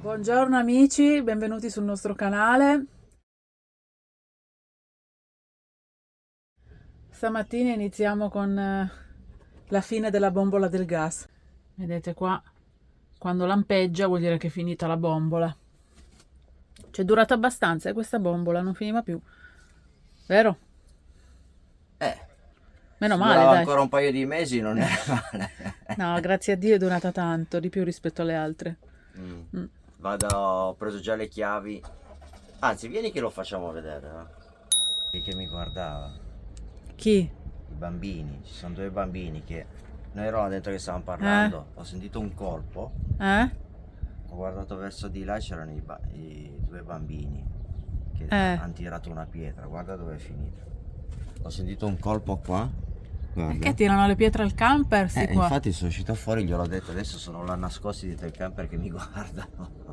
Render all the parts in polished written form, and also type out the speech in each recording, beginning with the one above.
Buongiorno amici, benvenuti sul nostro canale. Stamattina iniziamo con la fine della bombola del gas. Vedete qua, quando lampeggia vuol dire che è finita la bombola. C'è durata abbastanza questa bombola, non finiva più, vero? Meno Se male, durava dai. ancora un paio di mesi non era male. No, grazie a Dio è durata tanto, di più rispetto alle altre. Ho preso già le chiavi. Anzi, vieni che lo facciamo vedere. Chi che mi guardava? Chi? I bambini. Ci sono due bambini che noi eravamo dentro che stavamo parlando. Ho sentito un colpo. Ho guardato verso di là, c'erano i due bambini che hanno tirato una pietra. Guarda dove è finita. Ho sentito un colpo qua. Guarda. Che tirano le pietre al camper, sti qua. Infatti sono uscito fuori, gliel'ho detto, adesso sono là nascosti dietro il camper che mi guardano.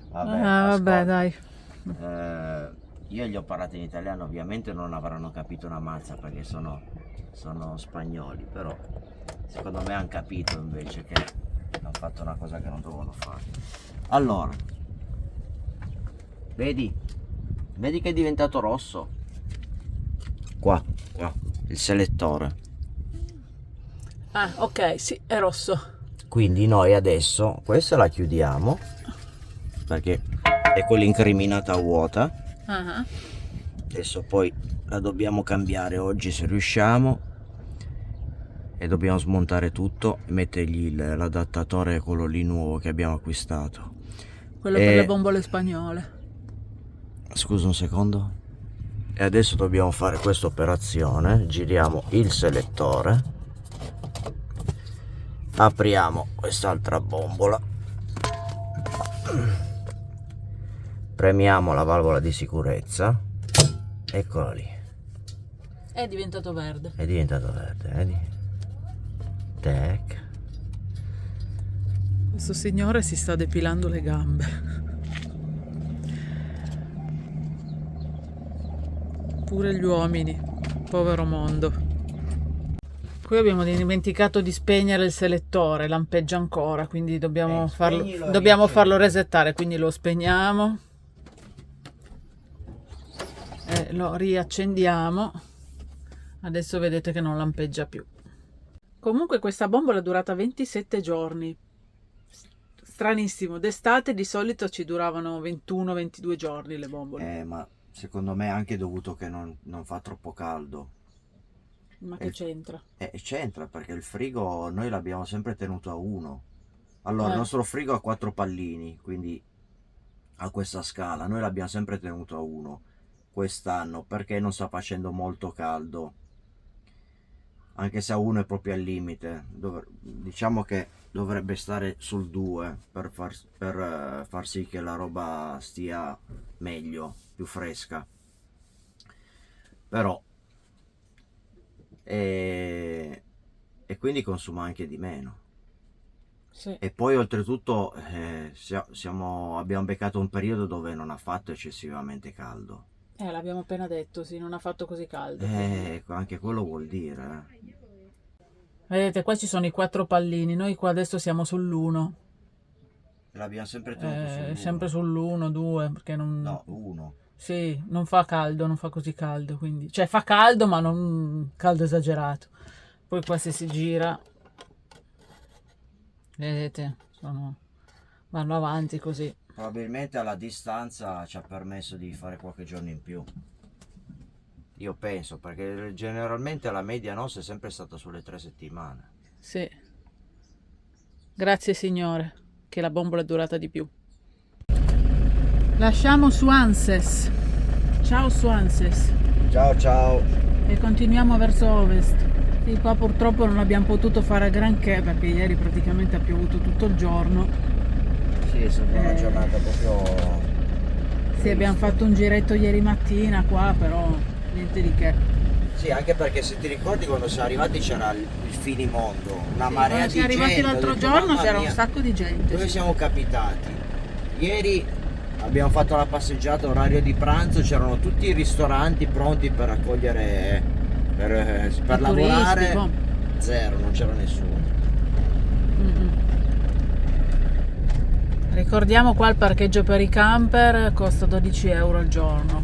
Vabbè, dai. Io gli ho parlato in italiano, ovviamente non avranno capito una mazza perché sono spagnoli, però secondo me hanno capito invece che hanno fatto una cosa che non dovevano fare. Allora, vedi che è diventato rosso? Qua, il selettore. Ah, ok, sì, è rosso. Quindi noi adesso questa la chiudiamo perché è quella incriminata vuota. Adesso poi la dobbiamo cambiare oggi se riusciamo e dobbiamo smontare tutto e mettergli l'adattatore, quello lì nuovo che abbiamo acquistato. Quello per le bombole spagnole. Scusa un secondo. E adesso dobbiamo fare questa operazione, giriamo il selettore, apriamo quest'altra bombola, premiamo la valvola di sicurezza, eccola lì. È diventato verde. È diventato verde, vedi? Tac. Questo signore si sta depilando le gambe. Pure gli uomini, povero mondo. Qui abbiamo dimenticato di spegnere il selettore, lampeggia ancora, quindi dobbiamo farlo resettare, quindi lo spegniamo e lo riaccendiamo. Adesso vedete che non lampeggia più. Comunque questa bombola è durata 27 giorni. Stranissimo, d'estate di solito ci duravano 21-22 giorni le bombole. Ma secondo me è anche dovuto che non fa troppo caldo. Ma che c'entra? C'entra perché il frigo noi l'abbiamo sempre tenuto a 1. Allora, il nostro frigo ha 4 pallini, quindi a questa scala noi l'abbiamo sempre tenuto a 1 quest'anno perché non sta facendo molto caldo, anche se a 1 è proprio al limite. Diciamo che dovrebbe stare sul 2 per far sì che la roba stia meglio, più fresca, però e quindi consuma anche di meno. Sì. E poi oltretutto abbiamo beccato un periodo dove non ha fatto eccessivamente caldo. L'abbiamo appena detto, sì, non ha fatto così caldo. Anche quello vuol dire. Vedete, qua ci sono i 4 pallini, noi qua adesso siamo sull'1. L'abbiamo sempre tenuto sull'1. Sempre sull'1, 2, perché non... No, 1. Sì, non fa caldo, non fa così caldo, quindi... Cioè fa caldo, ma non caldo esagerato. Poi qua se si gira... Vedete, vanno avanti così. Probabilmente alla distanza ci ha permesso di fare qualche giorno in più. Io penso, perché generalmente la media nostra è sempre stata sulle 3 settimane. Sì. Grazie Signore, che la bombola è durata di più. Lasciamo Swanses. Ciao Swanses. Ciao. E continuiamo verso ovest. Sì, qua purtroppo non abbiamo potuto fare granché perché ieri praticamente ha piovuto tutto il giorno. Sì, è stata una giornata proprio... Sì, abbiamo fatto un giretto ieri mattina qua, però niente di che. Sì, anche perché se ti ricordi quando siamo arrivati c'era il finimondo, una marea di gente. Quando siamo arrivati l'altro giorno c'era un sacco di gente. Dove siamo capitati? Ieri abbiamo fatto la passeggiata, orario di pranzo, c'erano tutti i ristoranti pronti per accogliere, per lavorare. Turisti, zero, non c'era nessuno. Ricordiamo qua il parcheggio per i camper costa 12 euro al giorno.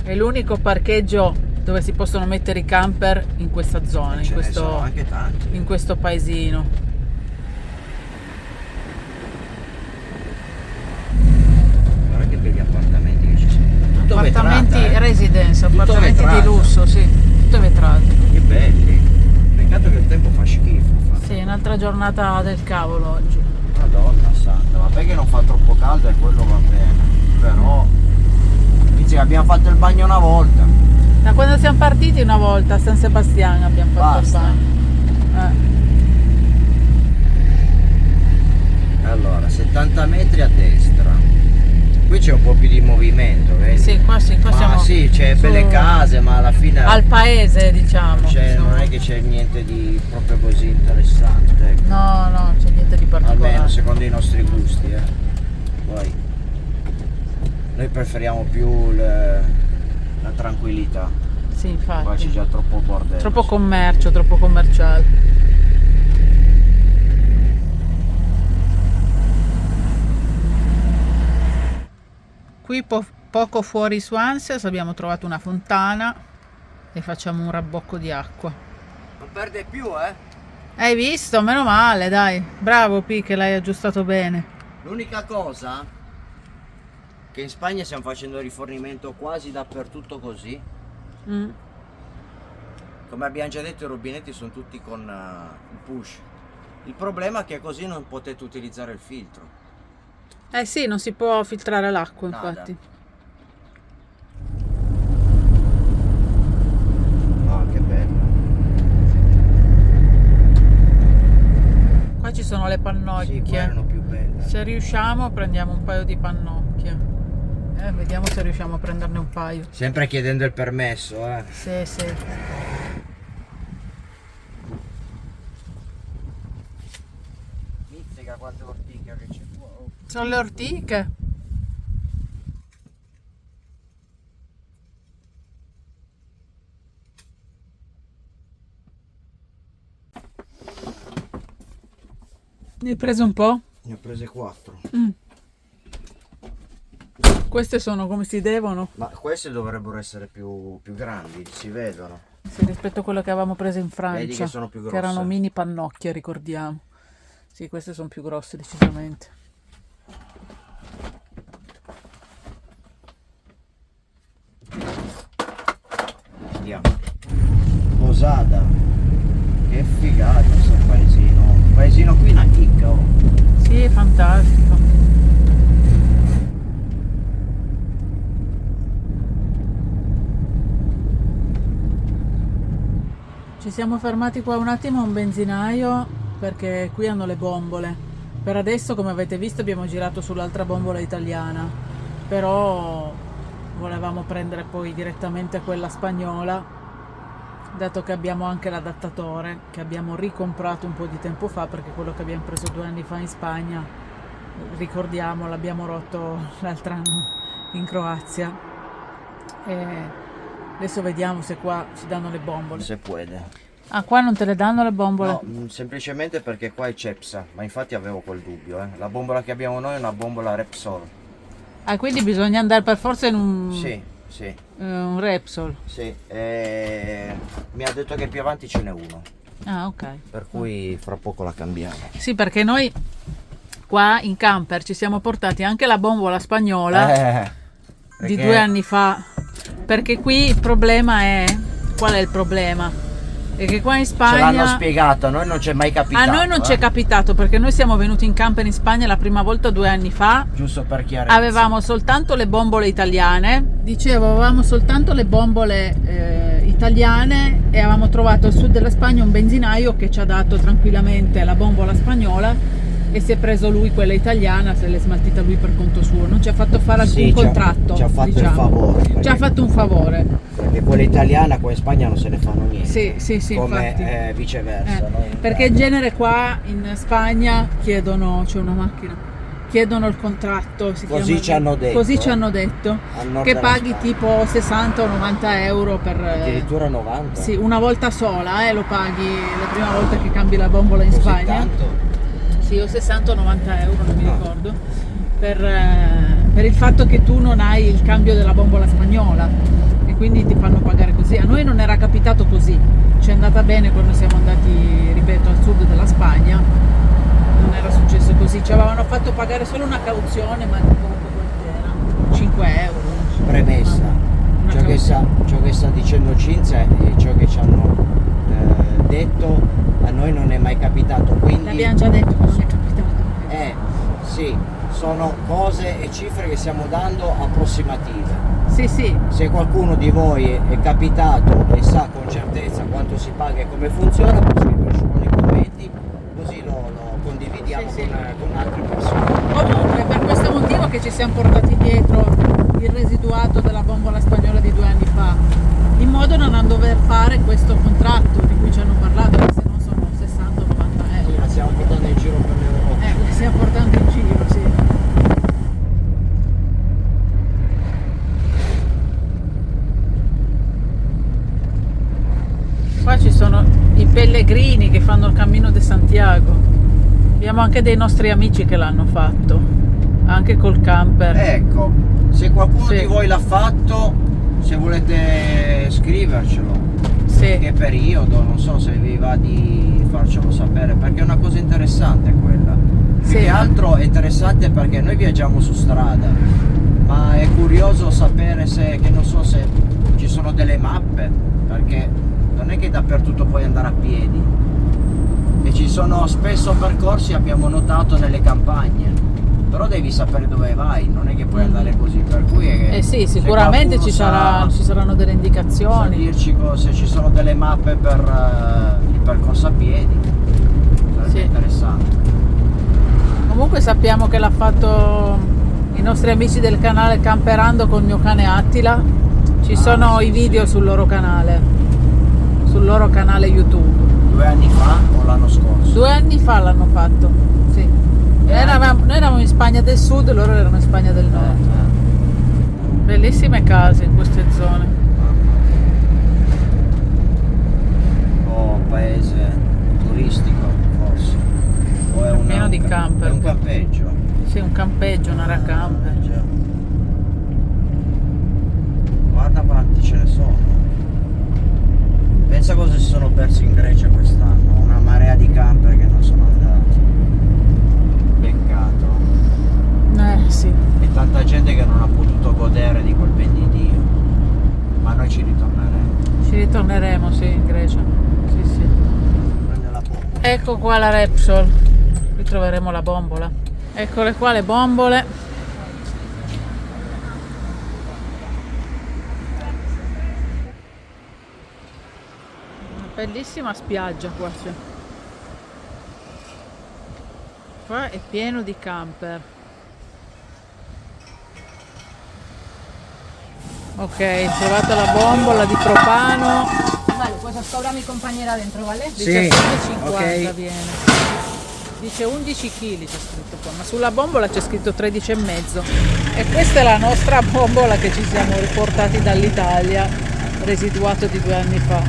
È l'unico parcheggio dove si possono mettere i camper in questa zona, Ce ne sono anche tanti. in questo paesino. Guarda che belli appartamenti che ci sono. Tutto Appartamenti vetrata, residence, Tutto appartamenti vetrata. di lusso, sì, tutto vetrato. Che belli. Peccato che il tempo fa schifo. Sì, un'altra giornata del cavolo oggi. Madonna santa, vabbè che non fa troppo caldo e quello va bene. Però dice che abbiamo fatto il bagno una volta. Da quando siamo partiti una volta a San Sebastiano abbiamo fatto Basta. il bagno. Allora, 70 metri a destra. Qui c'è un po' più di movimento, vedi? Sì, qua Ma siamo sì, c'è su- belle case, ma alla fine al paese, diciamo. non è che c'è niente di proprio così interessante. Ecco. No, no, c'è niente di particolare. Almeno secondo i nostri gusti, Poi noi preferiamo più la tranquillità. Sì, Qua c'è infatti. già troppo bordello. Troppo commercio, troppo commerciale. Qui poco fuori Swanseas abbiamo trovato una fontana e facciamo un rabbocco di acqua. Non perde più, eh? Hai visto? Meno male, dai. Bravo P che l'hai aggiustato bene. L'unica cosa che in Spagna stiamo facendo rifornimento quasi dappertutto così. Mm. Come abbiamo già detto, i rubinetti sono tutti con il push. Il problema è che così non potete utilizzare il filtro. Eh sì, non si può filtrare l'acqua, Nada. infatti. Ah, che bello. Qua ci sono le Sì, qua pannocchie. erano più belle. Se riusciamo prendiamo un paio di pannocchie. Vediamo se riusciamo a prenderne un paio. Sempre chiedendo il permesso, Sì, sì. Mizzica quante ortiche che c'è qua. Oh. Sono le ortiche. Ne hai preso un po'? Ne ho prese 4. Queste sono come si devono. Ma queste dovrebbero essere più grandi, si vedono. Sì, rispetto a quello che avevamo preso in Francia. Vedi che sono più grosse. Che erano mini pannocchie, ricordiamo. Sì, queste sono più grosse decisamente. Andiamo. Posada. Che figata questo paesino. Il paesino qui è una chicca, oh. Sì, è fantastico. Ci siamo fermati qua un attimo a un benzinaio perché qui hanno le bombole. Per adesso, come avete visto, abbiamo girato sull'altra bombola italiana, però volevamo prendere poi direttamente quella spagnola, dato che abbiamo anche l'adattatore che abbiamo ricomprato un po' di tempo fa, perché quello che abbiamo preso 2 anni fa in Spagna, ricordiamo, l'abbiamo rotto l'altro anno in Croazia. E adesso vediamo se qua ci danno le bombole. Se puede. Ah, qua non te le danno le bombole? No, semplicemente perché qua è Cepsa, ma infatti avevo quel dubbio, La bombola che abbiamo noi è una bombola Repsol. Ah, quindi bisogna andare per forza in un, Sì, un Repsol. sì. Mi ha detto che più avanti ce n'è uno, Ah, ok. per cui fra poco la cambiamo. Sì, perché noi qua in camper ci siamo portati anche la bombola spagnola di 2 anni fa, perché qui il problema è... Qual è il problema? È che qua in Ce l'hanno Spagna... spiegato, a noi non c'è mai capitato. A noi non ci è capitato perché noi siamo venuti in camper in Spagna la prima volta 2 anni fa. Giusto per chiarezza. Avevamo soltanto le bombole italiane. Dicevo, avevamo soltanto le bombole italiane e avevamo trovato al sud della Spagna un benzinaio che ci ha dato tranquillamente la bombola spagnola e si è preso lui quella italiana, se l'è smaltita lui per conto suo. Non ci ha fatto fare alcun Sì, contratto. ci ha fatto diciamo. il favore. Ci ha fatto un favore. Perché quella italiana qua in Spagna non se ne fanno niente. Sì, come infatti. viceversa. no? Perché in genere qua in Spagna chiedono, c'è una macchina, chiedono il contratto. Così ci hanno detto. Così ci hanno detto. Al nord Che della paghi Spagna. tipo 60 o 90 euro per... Addirittura 90. Sì, una volta sola, lo paghi la prima volta che cambi la bombola in Così Spagna. tanto? Sì, sì, o 60 o 90 euro, non mi ricordo, per il fatto che tu non hai il cambio della bombola spagnola e quindi ti fanno pagare così. A noi non era capitato così, ci è andata bene quando siamo andati, ripeto, al sud della Spagna, non era successo così, ci avevano fatto pagare solo una cauzione, ma di poco, quanto era? 5 euro. Premessa, Una ciò che sta dicendo Cinzia è ciò che ci hanno detto, a noi non è mai capitato, quindi L'abbiamo già detto che non è capitato. sì, sono cose e cifre che stiamo dando approssimative. Sì, sì, Se qualcuno di voi è capitato e sa con certezza quanto si paga e come funziona, può scriverci con i commenti, così lo condividiamo Sì, sì. con altre persone. comunque per questo motivo che ci siamo portati dietro il residuato della bombola spagnola di 2 anni fa, in modo da non dover fare questo contratto di cui ci hanno parlato, che se no sono 60 o 90 Sì, euro. la stiamo portando in giro per l'Europa. La stiamo portando in giro, sì. Qua ci sono i pellegrini che fanno il Cammino de Santiago. Abbiamo anche dei nostri amici che l'hanno fatto, anche col camper. Ecco, se qualcuno Sì. di voi l'ha fatto, se volete scrivercelo, Sì, che periodo, non so se vi va di farcelo sapere, perché è una cosa interessante quella. Più Sì. che altro è interessante perché noi viaggiamo su strada, ma è curioso sapere se, che non so se ci sono delle mappe, perché non è che dappertutto puoi andare a piedi. E ci sono spesso percorsi, abbiamo notato, nelle campagne, però devi sapere dove vai, non è che puoi andare così, per cui sì, se sicuramente qualcuno ci saranno delle sa indicazioni. dirci se ci sono delle mappe per il percorso a piedi, sarebbe Sì. interessante. Comunque sappiamo che l'ha fatto i nostri amici del canale Camperando con il mio cane Attila. Ci sono sì, i video sì. sul loro canale YouTube. 2 anni fa o l'anno scorso? 2 anni fa l'hanno fatto, sì. Noi eravamo in Spagna del Sud, loro erano in Spagna del Nord. Bellissime case in queste zone. Paese turistico forse, o è Pieno di camper è un qua. campeggio? Sì, un campeggio, un'area camper. Già. Guarda quanti ce ne sono. Pensa cosa si sono persi in Grecia quest'anno, una marea di camper che non sono andati. Peccato. Sì. E tanta gente che non ha potuto godere di quel ben di Dio. Ma noi ci ritorneremo. Ci ritorneremo, sì, in Grecia. Sì, sì. Prende la bomba. Ecco qua la Repsol. Qui troveremo la bombola. Eccole qua le bombole. Una bellissima spiaggia qua c'è. Qua è pieno di camper. Ok, trovata la bombola di propano. Vale, questa scatola mi accompagnerà dentro, vale? Sì, 17,50 ok. viene. Dice 11 kg c'è scritto qua, ma sulla bombola c'è scritto 13,5. E questa è la nostra bombola che ci siamo riportati dall'Italia, residuato di 2 anni fa.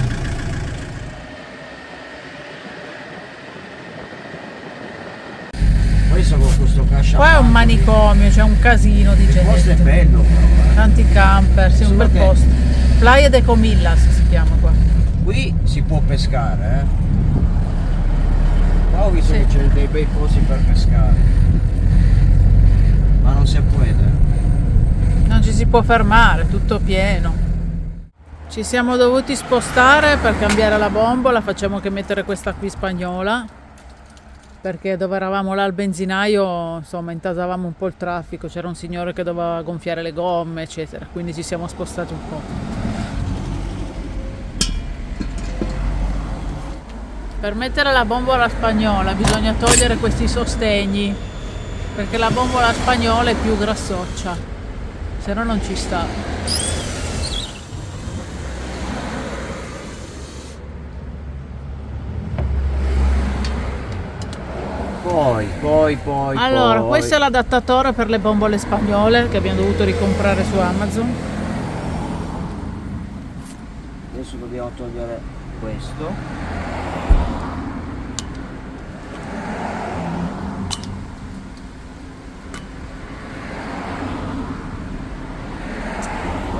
Poi sono con questo cascia. Qua è un manicomio, c'è un casino di Il posto è gente. bello però, Tanti camper, sì, un Solo bel che- posto. Playa de Comillas si chiama qua. Qui si può pescare, Qua ho visto Sì. che c'è dei bei posti per pescare. Ma non si può. Non ci si può fermare, tutto pieno. Ci siamo dovuti spostare per cambiare la bombola, facciamo che mettere questa qui spagnola, perché dove eravamo là al benzinaio, insomma, intasavamo un po' il traffico, c'era un signore che doveva gonfiare le gomme, eccetera, quindi ci siamo spostati un po'. Per mettere la bombola spagnola bisogna togliere questi sostegni, perché la bombola spagnola è più grassoccia, se no non ci sta. Poi. Allora, questo è l'adattatore per le bombole spagnole che abbiamo dovuto ricomprare su Amazon. Adesso dobbiamo togliere questo.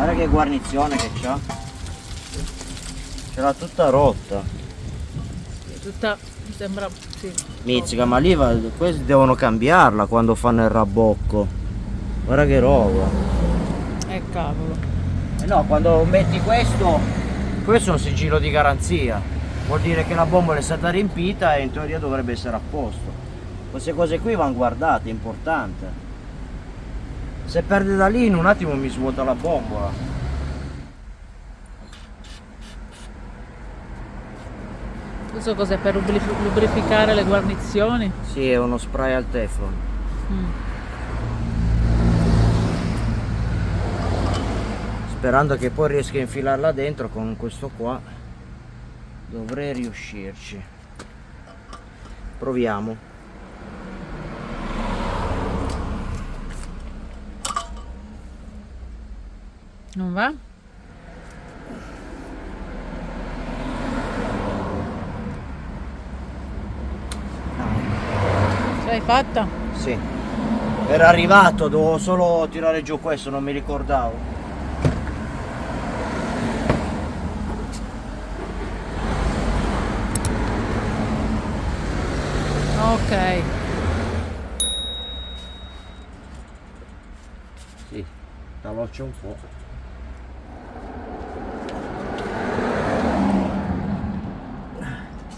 Guarda che guarnizione che c'ha. Ce l'ha tutta rotta. Tutta, mi sembra, sì. Mizzica, ma lì questi devono cambiarla quando fanno il rabocco. Guarda che roba. Cavolo. No, quando metti questo è un sigillo di garanzia. Vuol dire che la bombola è stata riempita e in teoria dovrebbe essere a posto. Queste cose qui vanno guardate, è importante. Se perde da lì in un attimo mi svuota la bombola. Questo cos'è, per lubrificare le guarnizioni? Sì, è uno spray al Teflon. Sperando che poi riesca a infilarla dentro con questo qua. Dovrei riuscirci. Proviamo. Non va? Ce l'hai fatta? Sì. Era arrivato, dovevo solo tirare giù questo, non mi ricordavo. Ok. Sì, taloccia un po'.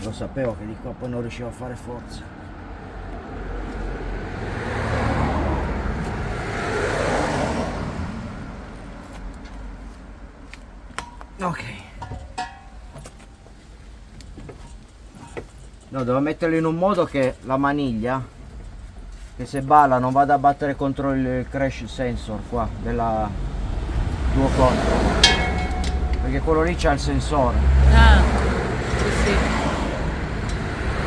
Lo sapevo che di qua poi non riuscivo a fare forza. Ok. No, devo metterlo in un modo che la maniglia, che se balla non vada a battere contro il crash sensor qua della duocontro, perché quello lì c'ha il sensore. Ah, sì.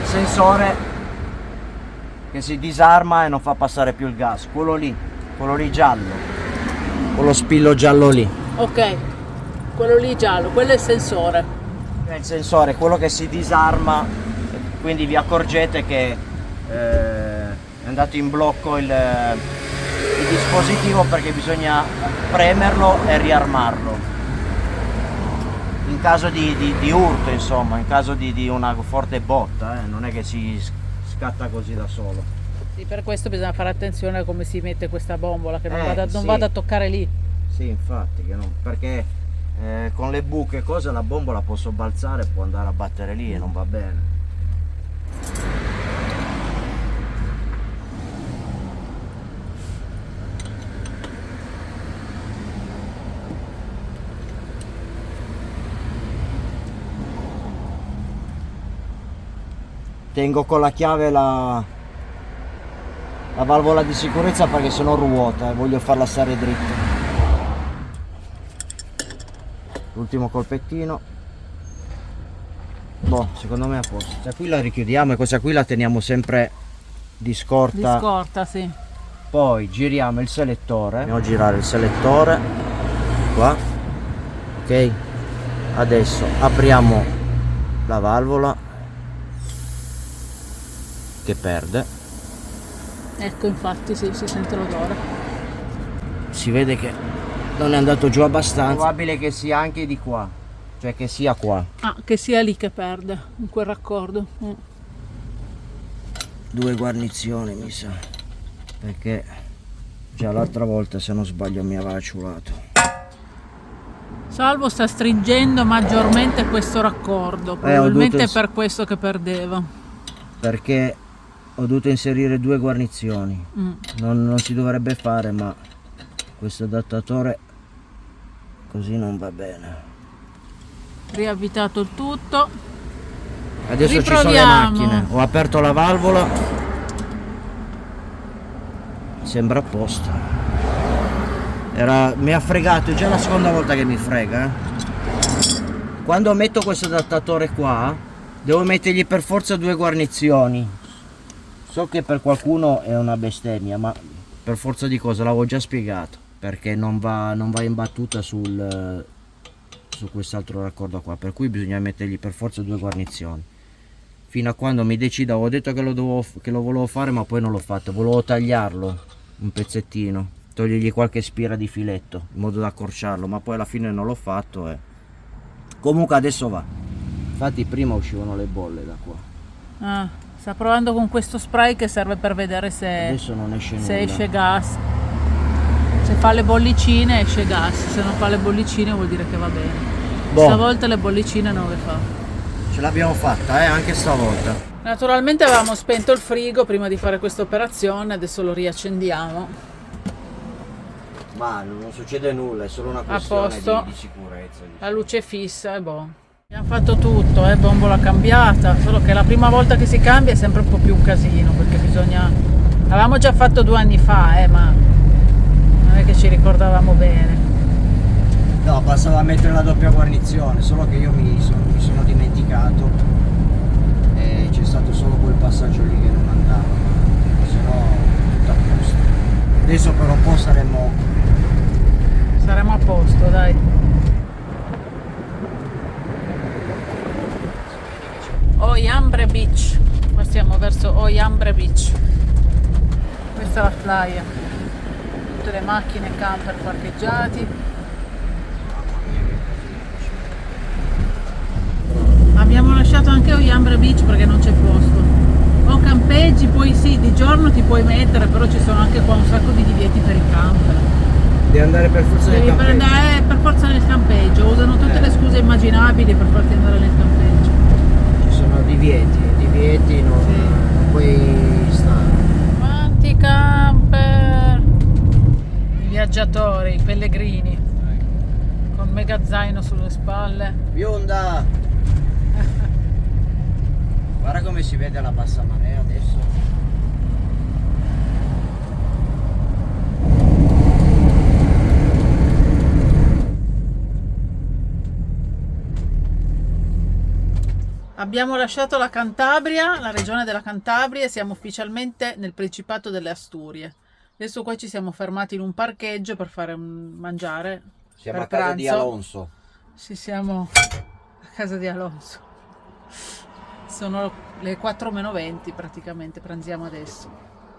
Il sensore che si disarma e non fa passare più il gas, quello lì giallo, quello spillo giallo lì. Ok, quello lì giallo, quello è il sensore. È il sensore, quello che si disarma, quindi vi accorgete che è andato in blocco il dispositivo, perché bisogna premerlo e riarmarlo. In caso di urto, insomma, in caso di una forte botta, non è che si scatta così da solo. Sì, per questo bisogna fare attenzione a come si mette questa bombola, che non Sì. vada a toccare lì. Sì, infatti, che non, perché con le buche e cose la bombola può sobbalzare, può andare a battere lì e non va bene. Tengo con la chiave la valvola di sicurezza, perché sennò ruota e voglio farla stare dritta. L'ultimo colpettino. Boh, secondo me è a posto. Questa qui la richiudiamo e questa qui la teniamo sempre di scorta. Di scorta, sì. Poi giriamo il selettore. Andiamo a girare il selettore qua. Ok, adesso apriamo la valvola che perde. Ecco, infatti sì, si sente l'odore. Si vede che non è andato giù abbastanza. Probabile che sia anche di qua, cioè che sia qua. Ah, che sia lì che perde, in quel raccordo. Due guarnizioni mi sa, perché già l'altra volta, se non sbaglio, mi aveva ciulato. Salvo sta stringendo maggiormente questo raccordo, probabilmente è per questo che perdeva. Perché ho dovuto inserire due guarnizioni. Non si dovrebbe fare, ma questo adattatore così non va bene. Riavvitato il tutto. Adesso ci sono le macchine. Ho aperto la valvola. Sembra a posto. Mi ha fregato, è già la seconda volta che mi frega. Quando metto questo adattatore qua, devo mettergli per forza due guarnizioni. So che per qualcuno è una bestemmia, ma per forza di cosa, l'avevo già spiegato, perché non va in battuta su quest'altro raccordo qua, per cui bisogna mettergli per forza due guarnizioni. Fino a quando mi decido, avevo detto che lo volevo fare, ma poi non l'ho fatto, volevo tagliarlo un pezzettino. togliergli qualche spira di filetto in modo da accorciarlo, ma poi alla fine non l'ho fatto e comunque adesso va. Infatti prima uscivano le bolle da qua. Ah, sta provando con questo spray che serve per vedere se Adesso non esce nulla. se esce gas. Se fa le bollicine esce gas, se non fa le bollicine vuol dire che va bene. Boh. Stavolta le bollicine non le fa. Ce l'abbiamo fatta, anche stavolta. Naturalmente avevamo spento il frigo prima di fare questa operazione, adesso lo riaccendiamo. Ma non succede nulla, è solo una A questione posto. di sicurezza. La luce è fissa e boh. Abbiamo fatto tutto, bombola cambiata, solo che la prima volta che si cambia è sempre un po' più un casino, perché bisogna... Avevamo già fatto 2 anni fa, ma non è che ci ricordavamo bene. No, bastava mettere la doppia guarnizione, solo che io mi sono dimenticato e c'è stato solo quel passaggio lì che non andava, se no tutto a posto. Adesso per un po' saremo a posto, dai. Oyambre Beach, qua stiamo verso Oyambre Beach. Questa è la playa, tutte le macchine e camper parcheggiati. Abbiamo lasciato anche Oyambre Beach perché non c'è posto. O campeggi, poi sì, di giorno ti puoi mettere, però ci sono anche qua un sacco di divieti per i camper. devi andare per forza nel Devi campeggio. andare per forza nel campeggio, usano tutte le scuse immaginabili per farti andare nel campeggio. Ci sono divieti non puoi stare. Quanti camper! I viaggiatori, i pellegrini, con mega zaino sulle spalle. Bionda! Guarda come si vede la bassa marea adesso. Abbiamo lasciato la Cantabria, la regione della Cantabria, e siamo ufficialmente nel Principato delle Asturie. Adesso qua ci siamo fermati in un parcheggio per fare un mangiare. Siamo per a casa pranzo. di Alonso. Sì, siamo a casa di Alonso. Sono le 4:20 praticamente, pranziamo adesso.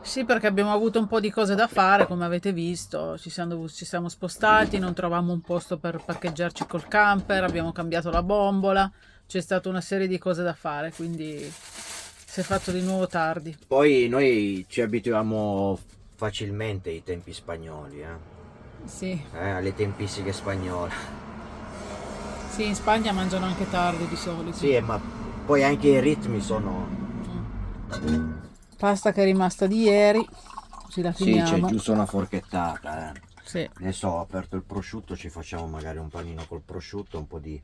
Sì, perché abbiamo avuto un po' di cose da fare, come avete visto, ci siamo spostati, non trovavamo un posto per parcheggiarci col camper, abbiamo cambiato la bombola, c'è stata una serie di cose da fare, quindi si è fatto di nuovo tardi. Poi noi ci abituiamo facilmente ai tempi spagnoli, Sì, alle tempistiche spagnole. sì, in Spagna mangiano anche tardi di solito. Sì, ma poi anche i ritmi sono... Pasta che è rimasta di ieri, così la Sì, finiamo. c'è giusto una forchettata, Sì. Adesso ho aperto il prosciutto, ci facciamo magari un panino col prosciutto, un po' di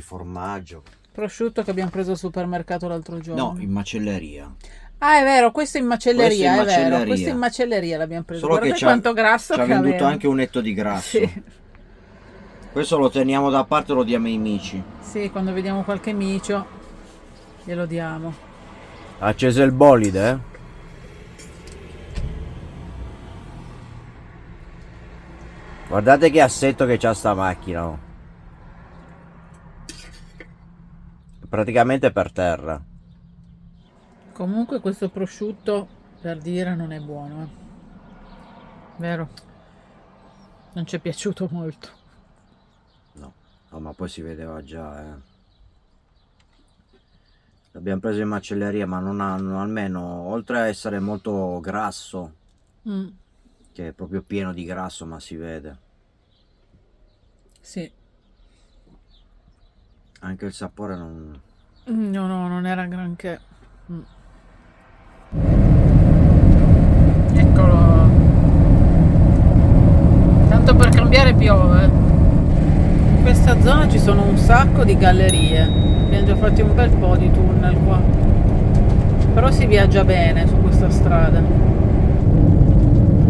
formaggio. Prosciutto che abbiamo preso al supermercato l'altro giorno. No, in macelleria. Ah, è vero, questo in macelleria, Questo in è vero, macelleria. questo in macelleria l'abbiamo preso. Solo Guardate che ci quanto grasso ha che venduto aveva. anche un etto di grasso. Sì. Questo lo teniamo da parte e lo diamo ai mici. Sì, quando vediamo qualche micio glielo diamo. Ha acceso il bolide, Guardate che assetto che c'ha sta macchina, oh. Praticamente per terra. Comunque questo prosciutto, per dire, non è buono, vero? Non ci è piaciuto molto. No, ma poi si vedeva già, L'abbiamo preso in macelleria, ma non hanno, almeno, oltre a essere molto grasso, che è proprio pieno di grasso, ma si vede. Sì. Anche il sapore non... No, non era granché. Eccolo. Tanto per cambiare piove. In questa zona ci sono un sacco di gallerie. Abbiamo già fatti un bel po' di tunnel qua. Però si viaggia bene su questa strada.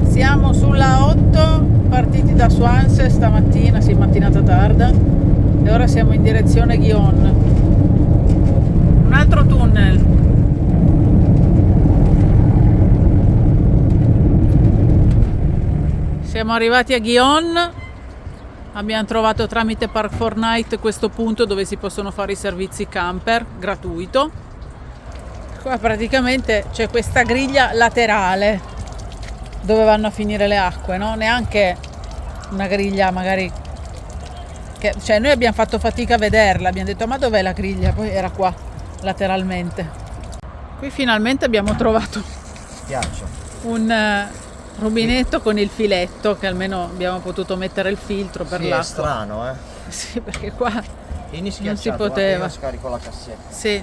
Siamo sulla 8, partiti da Swanse stamattina, sì, mattinata tarda. E ora siamo in direzione Gijón. Un altro tunnel. Siamo arrivati a Gijón. Abbiamo trovato tramite Park4Night questo punto dove si possono fare i servizi camper gratuito. Qua praticamente c'è questa griglia laterale dove vanno a finire le acque, no? Neanche una griglia magari cioè noi abbiamo fatto fatica a vederla, abbiamo detto ma dov'è la griglia? Poi era qua lateralmente. Qui finalmente abbiamo trovato un rubinetto con il filetto, che almeno abbiamo potuto mettere il filtro per l'acqua. È strano, Sì, perché qua non si poteva. Scarico la cassetta. Sì.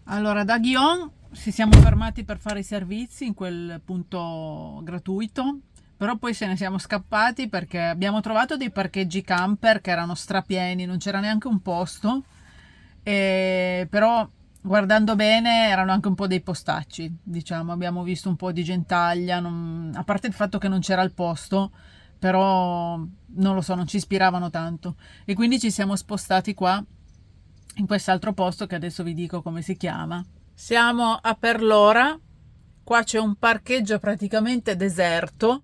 Allora, da Ghion ci siamo fermati per fare i servizi in quel punto gratuito, però poi se ne siamo scappati perché abbiamo trovato dei parcheggi camper che erano strapieni, non c'era neanche un posto, però guardando bene erano anche un po' dei postacci, diciamo, abbiamo visto un po' di gentaglia, a parte il fatto che non c'era il posto, però non lo so, non ci ispiravano tanto, e quindi ci siamo spostati qua in quest'altro posto che adesso vi dico come si chiama. Siamo a Perlora, qua c'è un parcheggio praticamente deserto.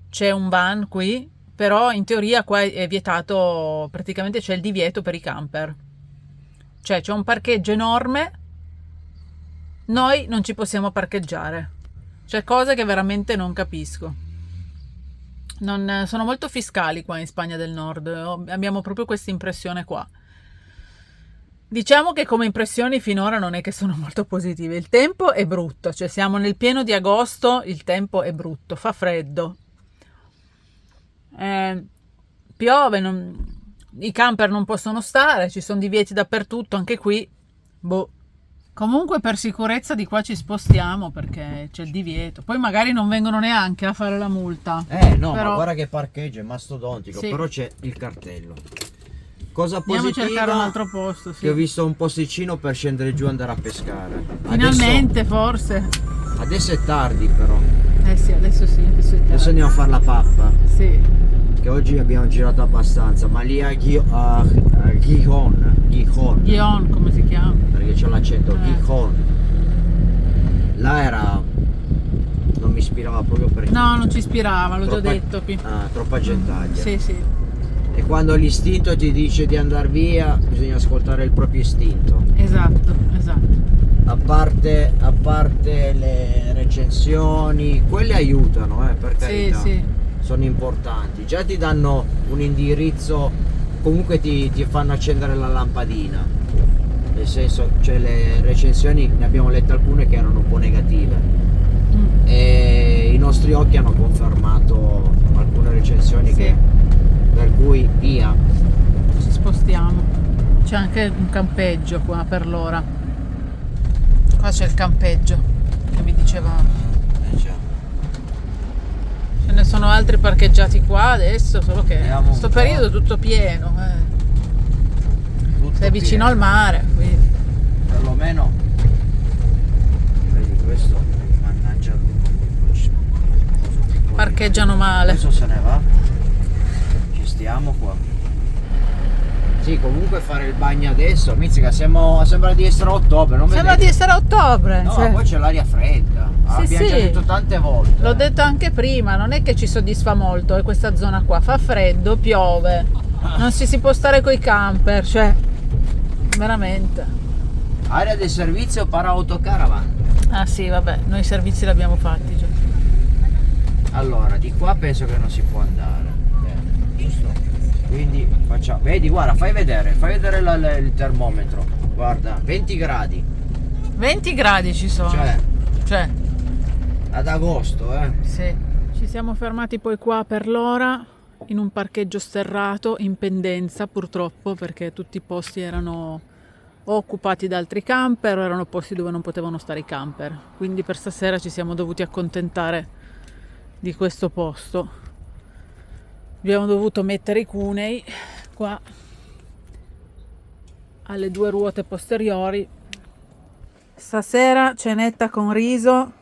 C'è un van qui, però in teoria qua è vietato, praticamente c'è il divieto per i camper. Cioè c'è un parcheggio enorme, noi non ci possiamo parcheggiare. C'è cose che veramente non capisco. Sono molto fiscali qua in Spagna del Nord, abbiamo proprio questa impressione qua. Diciamo che come impressioni finora non è che sono molto positive. Il tempo è brutto, cioè siamo nel pieno di agosto, il tempo è brutto, fa freddo. Piove, i camper non possono stare, ci sono divieti dappertutto, anche qui. Comunque per sicurezza di qua ci spostiamo perché c'è il divieto. Poi magari non vengono neanche a fare la multa. No, però... ma guarda che parcheggio, è mastodontico, sì. Però c'è il cartello. Cosa Andiamo positiva, a cercare un altro posto, sì. Che ho visto un posticino per scendere giù e andare a pescare. Finalmente, forse. Adesso è tardi però. Sì, adesso sì, adesso è tardi. Adesso andiamo a fare la pappa. Sì. Che oggi abbiamo girato abbastanza, ma lì a Gijón, come si chiama? perché c'è l'accento, Gijón. Là era... non mi ispirava proprio perché... No, non ci ispirava, l'ho già detto qui. Troppa gentaglia. Sì, sì. E quando l'istinto ti dice di andare via, bisogna ascoltare il proprio istinto. Esatto. A parte le recensioni, quelle aiutano, per carità. Sì. Sono importanti, già ti danno un indirizzo, comunque ti fanno accendere la lampadina, nel senso, cioè le recensioni ne abbiamo lette alcune che erano un po' negative e i nostri occhi hanno confermato alcune recensioni per cui via. Ci spostiamo, c'è anche un campeggio qua per l'ora, qua c'è il campeggio che mi dicevamo. Ce ne sono altri parcheggiati qua adesso, solo che in questo periodo è tutto pieno. Sei vicino al mare, quindi. Perlomeno, vedi questo, mannaggia, parcheggiano male. Adesso se ne va, ci stiamo qua. Sì, comunque fare il bagno adesso, mizzica, sembra di essere a ottobre, non sembra di essere a ottobre. No, poi c'è l'aria fredda. Abbiamo già detto tante volte. L'ho detto anche prima, non è che ci soddisfa molto questa zona qua, fa freddo, piove, non si può stare coi camper, cioè veramente. Area del servizio para autocaravan. Ah sì, vabbè, noi i servizi li abbiamo fatti già. Allora, di qua penso che non si può andare. Bene, giusto? Quindi facciamo. Vedi, guarda, fai vedere il termometro. Guarda, 20 gradi. 20 gradi ci sono. Cioè. Ad agosto, Sì. Ci siamo fermati poi qua per l'ora in un parcheggio sterrato in pendenza, purtroppo, perché tutti i posti erano o occupati da altri camper o erano posti dove non potevano stare i camper. Quindi per stasera ci siamo dovuti accontentare di questo posto. Abbiamo dovuto mettere i cunei qua alle 2 ruote posteriori. Stasera cenetta con riso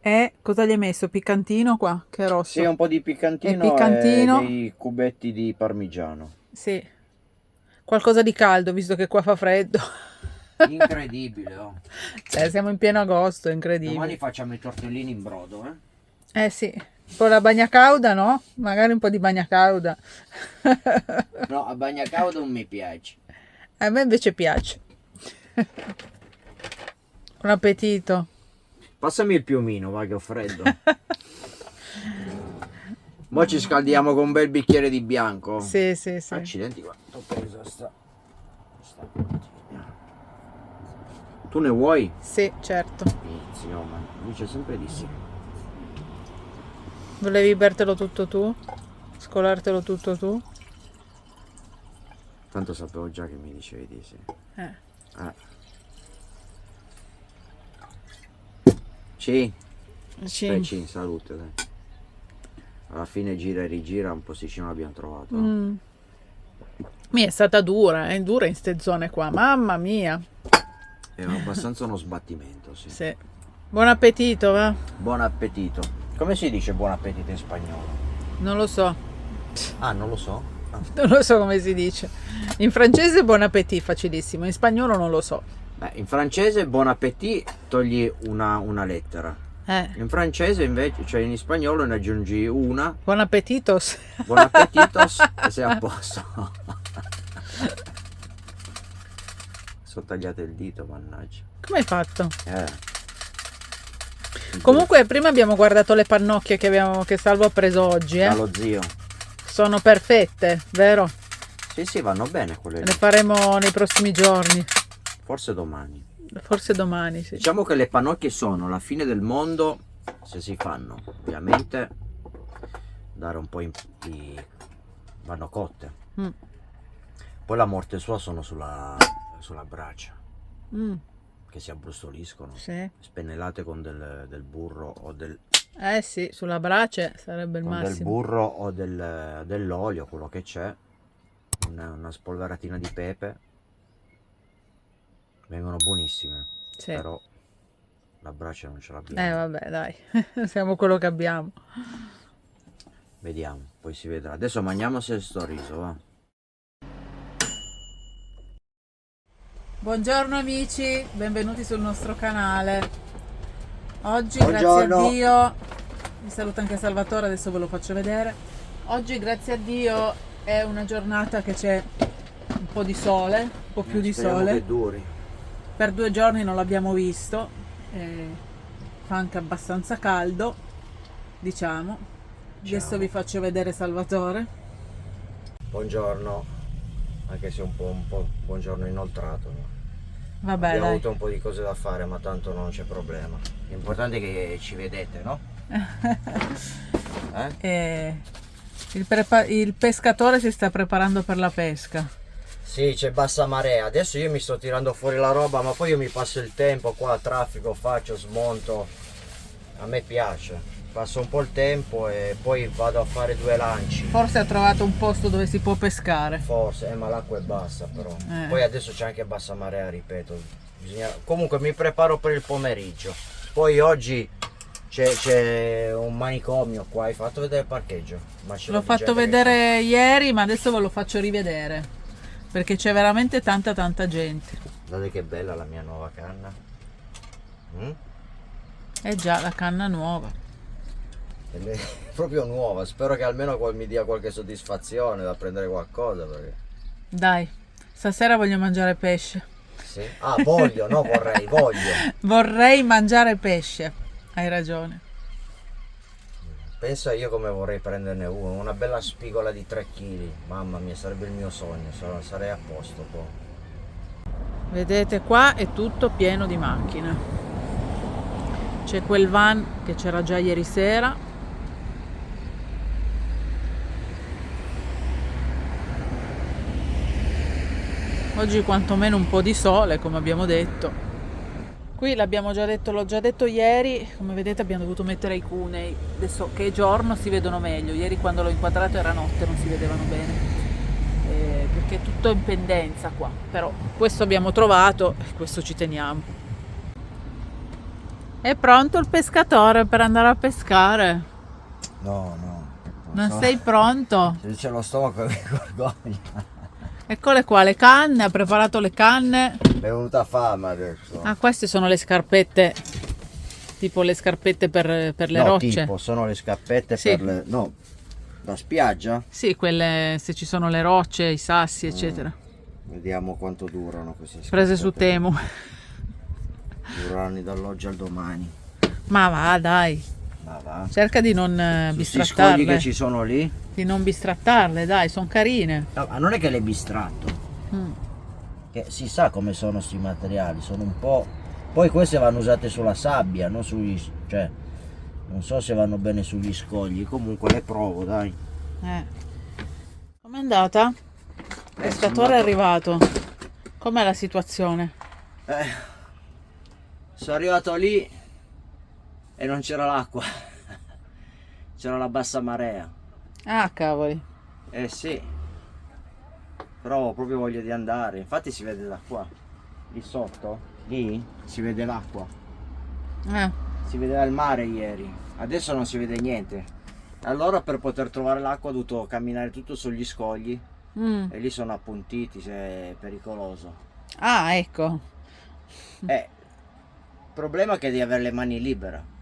e cosa gli hai messo? Piccantino qua, che è rosso. Sì, un po' di piccantino e dei cubetti di parmigiano. Sì, qualcosa di caldo visto che qua fa freddo. Incredibile, oh. Siamo in pieno agosto, è incredibile. Domani facciamo i tortellini in brodo, Eh sì, un po' la bagna cauda, no? Magari un po' di bagna cauda. No, a bagna cauda non mi piace. A me invece piace. Buon appetito. Passami il piumino, va che ho freddo. Mo ci scaldiamo con un bel bicchiere di bianco. Sì, sì, sì. Accidenti, qua. Ho preso sta mattina. Tu ne vuoi? Sì, certo. Zio, ma dice sempre di sì. Volevi bertelo tutto tu? Scolartelo tutto tu? Tanto sapevo già che mi dicevi di sì. Sì. Sì. Sì, salute, dai. Alla fine gira e rigira un posticino l'abbiamo trovato. Mi è stata dura, è dura in ste zone qua, mamma mia. È abbastanza uno sbattimento, sì. Sì. Buon appetito, va? Buon appetito. Come si dice buon appetito in spagnolo? Non lo so, Ah, non lo so. Ah. non lo so come si dice. In francese buon appetito, facilissimo, in spagnolo non lo so. Beh, in francese buon appetito togli una lettera. In francese invece, cioè in spagnolo ne aggiungi una. Buon appetitos. Buon appetitos e sei a posto. Sono tagliato il dito, mannaggia. Come hai fatto? Comunque Comunque prima abbiamo guardato le pannocchie che Salvo ha preso oggi, dallo zio. Sono perfette, vero? Sì, vanno bene quelle Le lì. faremo nei prossimi giorni, Forse domani. forse domani, sì. Diciamo che le pannocchie sono la fine del mondo se si fanno. Ovviamente dare un po' vanno cotte. Poi la morte sua sono sulla bracia, che si abbrustoliscono, Sì. spennellate con del burro o Sì, sulla brace sarebbe il con del massimo. burro o dell'olio, quello che c'è, una spolveratina di pepe. Vengono buonissime, Sì. però la brace non ce l'abbiamo. Vabbè, dai, siamo quello che abbiamo. Vediamo, poi si vedrà. Adesso mangiamo se sto riso, va. Buongiorno amici, benvenuti sul nostro canale. Oggi, Buongiorno. grazie a Dio, mi saluta anche Salvatore, adesso ve lo faccio vedere. Oggi, grazie a Dio, è una giornata che c'è un po' di sole, un po' più di Speriamo sole. che duri. Per 2 giorni non l'abbiamo visto, fa anche abbastanza caldo, diciamo. Adesso vi faccio vedere Salvatore. Buongiorno, anche se un po' buongiorno inoltrato. No? Vabbè, Abbiamo dai. avuto un po' di cose da fare, ma tanto non c'è problema. L'importante è che ci vedete, no? Il pescatore si sta preparando per la pesca. Sì, c'è bassa marea. Adesso io mi sto tirando fuori la roba, ma poi io mi passo il tempo qua, traffico, faccio, smonto. A me piace. Passo un po' il tempo e poi vado a fare 2 lanci. Forse ha trovato un posto dove si può pescare. Forse, ma l'acqua è bassa però. Poi adesso c'è anche bassa marea, ripeto. Comunque mi preparo per il pomeriggio. Poi oggi c'è un manicomio qua. Hai fatto vedere il parcheggio? L'ho fatto vedere ieri, ma adesso ve lo faccio rivedere. Perché c'è veramente tanta gente. Guardate che bella la mia nuova canna. È già la canna nuova. È proprio nuova. Spero che almeno mi dia qualche soddisfazione da prendere qualcosa. Perché... Dai, stasera voglio mangiare pesce. Sì? Ah, voglio, no vorrei, voglio. Vorrei mangiare pesce. Hai ragione. Pensa io come vorrei prenderne una bella spigola di 3 kg. Mamma mia, sarebbe il mio sogno, sarei a posto poi. Vedete, qua è tutto pieno di macchine. C'è quel van che c'era già ieri sera. Oggi quantomeno un po' di sole, come abbiamo detto. Qui l'abbiamo già detto, l'ho già detto ieri, come vedete abbiamo dovuto mettere i cunei. Adesso che è giorno si vedono meglio, ieri quando l'ho inquadrato era notte, non si vedevano bene, perché è tutto in pendenza qua, però questo abbiamo trovato e questo ci teniamo. È pronto il pescatore per andare a pescare? No. Non sei pronto? Se c'è lo stomaco mi vergogna. Eccole qua le canne, ha preparato le canne. Mi è venuta fame adesso. Ah, queste sono le scarpette tipo le scarpette per le No, rocce. tipo, sono le scarpette Sì. per le... No, da spiaggia? Sì, quelle se ci sono le rocce, i sassi, eccetera. Vediamo quanto durano queste scarpette. Prese su Temu. Dureranno dall'oggi al domani. Ma va, dai. Ma va. Cerca di non Questi scogli bistrattarle. che ci sono lì? Di non bistrattarle, dai, sono carine. No, ma non è che le bistratto. Mm. Che si sa come sono sti materiali, sono un po'... Poi queste vanno usate sulla sabbia, non sugli... cioè... Non so se vanno bene sugli scogli, comunque le provo, dai. Com'è andata? Il pescatore è arrivato. Com'è la situazione? Sono arrivato lì e non c'era l'acqua. C'era la bassa marea. Ah, cavoli. Eh sì. Però ho proprio voglia di andare. Infatti si vede da qua. Lì sotto. Lì si vede l'acqua. Si vedeva il mare ieri. Adesso non si vede niente. Allora per poter trovare l'acqua ho dovuto camminare tutto sugli scogli. E lì sono appuntiti, se è pericoloso. Ah, ecco. Il problema è che devi avere le mani libere.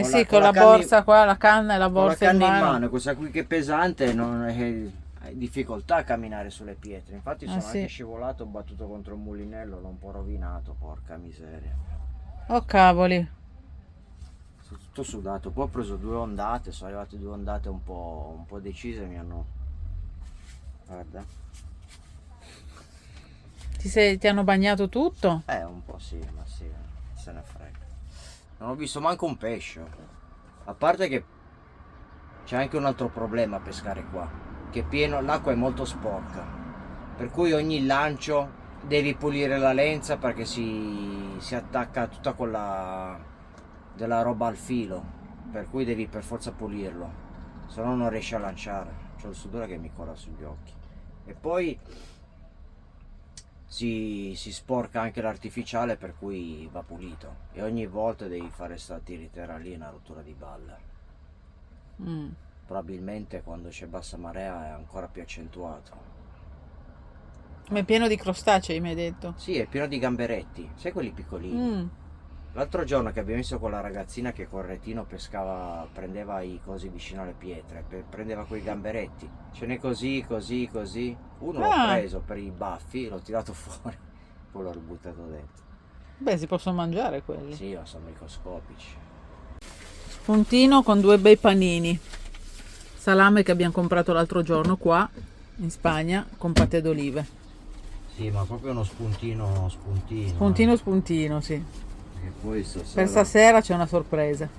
Sì, con la borsa qua, la canna e la borsa con la in canna mano. questa qui che è pesante, non hai difficoltà a camminare sulle pietre. Infatti sono sì. anche scivolato, ho battuto contro un mulinello, l'ho un po' rovinato, porca miseria. Oh, cavoli. Sono tutto sudato, poi ho preso 2 ondate, sono arrivate 2 ondate un po' decise, mi hanno... Guarda. Ti hanno bagnato tutto? Un po' sì, ma sì, se ne frega. Non ho visto manco un pesce. A parte che c'è anche un altro problema a pescare qua, che l'acqua è molto sporca, per cui ogni lancio devi pulire la lenza perché si attacca tutta quella della roba al filo, per cui devi per forza pulirlo, se no non riesci a lanciare. C'ho il sudore che mi cola sugli occhi. E poi si sporca anche l'artificiale, per cui va pulito, e ogni volta devi fare sta tiritera lì, una rottura di balle. Probabilmente quando c'è bassa marea è ancora più accentuato. Ma è pieno di crostacei, mi hai detto. Sì, è pieno di gamberetti, sai quelli piccolini. L'altro giorno che abbiamo visto con la ragazzina che col retino pescava, prendeva i cosi vicino alle pietre, prendeva quei gamberetti, ce n'è così. Uno l'ho preso per i baffi, l'ho tirato fuori, poi l'ho ributtato dentro. Beh, si possono mangiare quelli. Sì, ma sono microscopici. Spuntino con 2 bei panini. Salame che abbiamo comprato l'altro giorno qua in Spagna con patè d'olive. Sì, ma proprio uno spuntino. Spuntino, sì. E poi stasera... Per stasera c'è una sorpresa.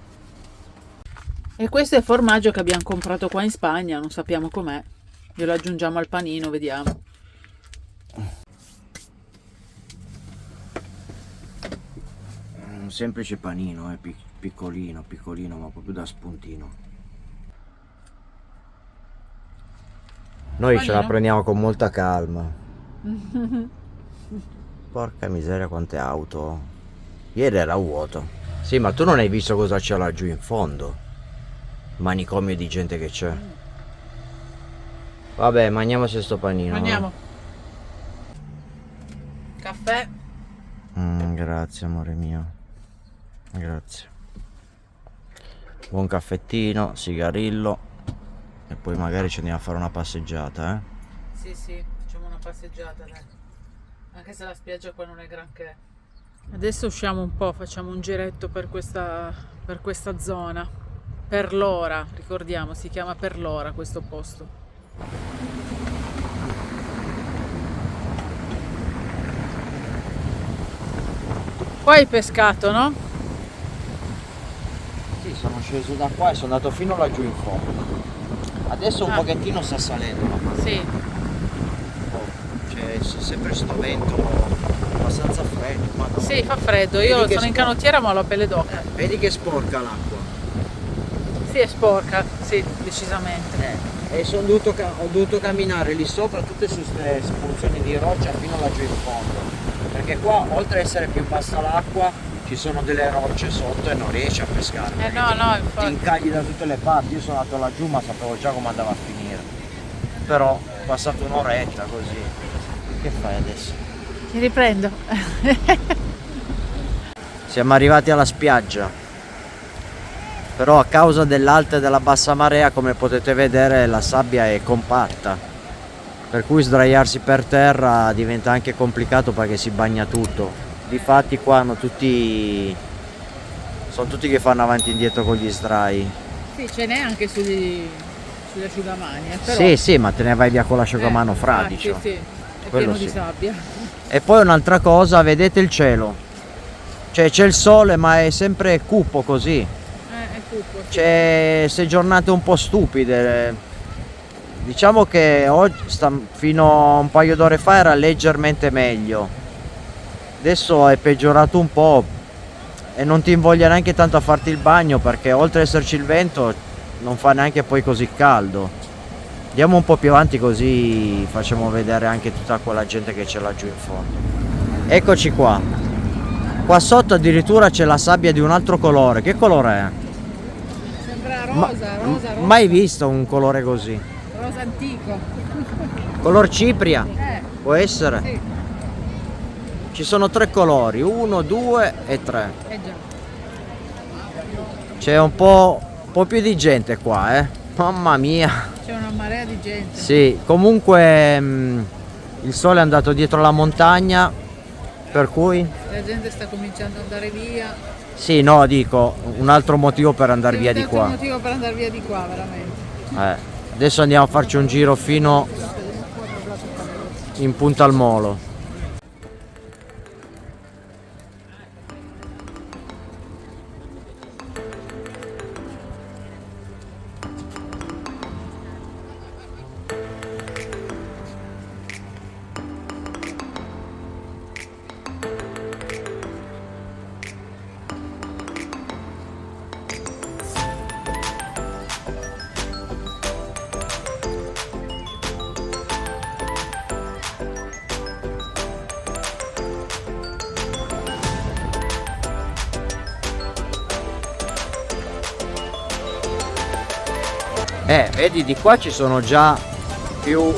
E questo è il formaggio che abbiamo comprato qua in Spagna, non sappiamo com'è. Glielo aggiungiamo al panino, vediamo. Un semplice panino, piccolino, ma proprio da spuntino. Noi ce la prendiamo con molta calma. Porca miseria, quante auto. Ieri era vuoto. Sì, ma tu non hai visto cosa c'è laggiù in fondo? Manicomio di gente che c'è. Vabbè, mangiamoci sto panino. Mangiamo. Caffè. Grazie amore mio. Grazie. Buon caffettino, sigarillo. E poi magari ci andiamo a fare una passeggiata, Sì, facciamo una passeggiata, dai. Anche se la spiaggia qua non è granché. Adesso usciamo un po', facciamo un giretto per questa zona. Perlora, ricordiamo, si chiama Perlora questo posto. Qua hai pescato, no? Sì, sono sceso da qua e sono andato fino laggiù in fondo. Adesso un pochettino sta salendo la mano. Sì. C'è sempre sto vento abbastanza freddo. Ma no. Sì, fa freddo. Io sono in canottiera ma ho la pelle d'oca. Vedi che sporca l'acqua. Sì, è sporca, sì, decisamente. E ho dovuto camminare lì sopra tutte su queste sporzioni di roccia fino laggiù in fondo. Perché qua, oltre ad essere più bassa l'acqua, ci sono delle rocce sotto e non riesci a pescare. No, infatti. Ti incagli da tutte le parti. Io sono andato laggiù ma sapevo già come andava a finire. Però ho passato un'oretta così. Che fai adesso? Ti riprendo. Siamo arrivati alla spiaggia. però a causa dell'alta e della bassa marea, come potete vedere, la sabbia è compatta, per cui sdraiarsi per terra diventa anche complicato perché si bagna tutto. Difatti qua sono tutti che fanno avanti e indietro con gli sdrai. Sì, ce n'è anche sugli asciugamani, però... Sì, sì, ma te ne vai via con l'asciugamano fradicio. Sì, è Quello pieno sì. di sabbia. E poi un'altra cosa, vedete il cielo? Cioè c'è il sole ma è sempre cupo così. È cupo, sì. C'è se giornate un po' stupide. Diciamo che oggi, fino a un paio d'ore fa era leggermente meglio. Adesso è peggiorato un po' e non ti invoglia neanche tanto a farti il bagno perché oltre ad esserci il vento non fa neanche poi così caldo. Andiamo un po' più avanti così facciamo vedere anche tutta quella gente che c'è laggiù in fondo. Eccoci qua. Qua sotto addirittura c'è la sabbia di un altro colore. Che colore è? Sembra rosa. Mai visto un colore così. Rosa antico. Color cipria? Può essere? Sì. Ci sono 3 colori, 1, 2 e 3. Già. C'è un po' più di gente qua, Mamma mia. C'è una marea di gente. Sì, comunque il sole è andato dietro la montagna, per cui... La gente sta cominciando ad andare via. Sì, no, dico, un altro motivo per andare via di qua. Un motivo per andare via di qua, veramente. Adesso andiamo a farci un giro fino in punta al molo. Vedi, di qua ci sono già più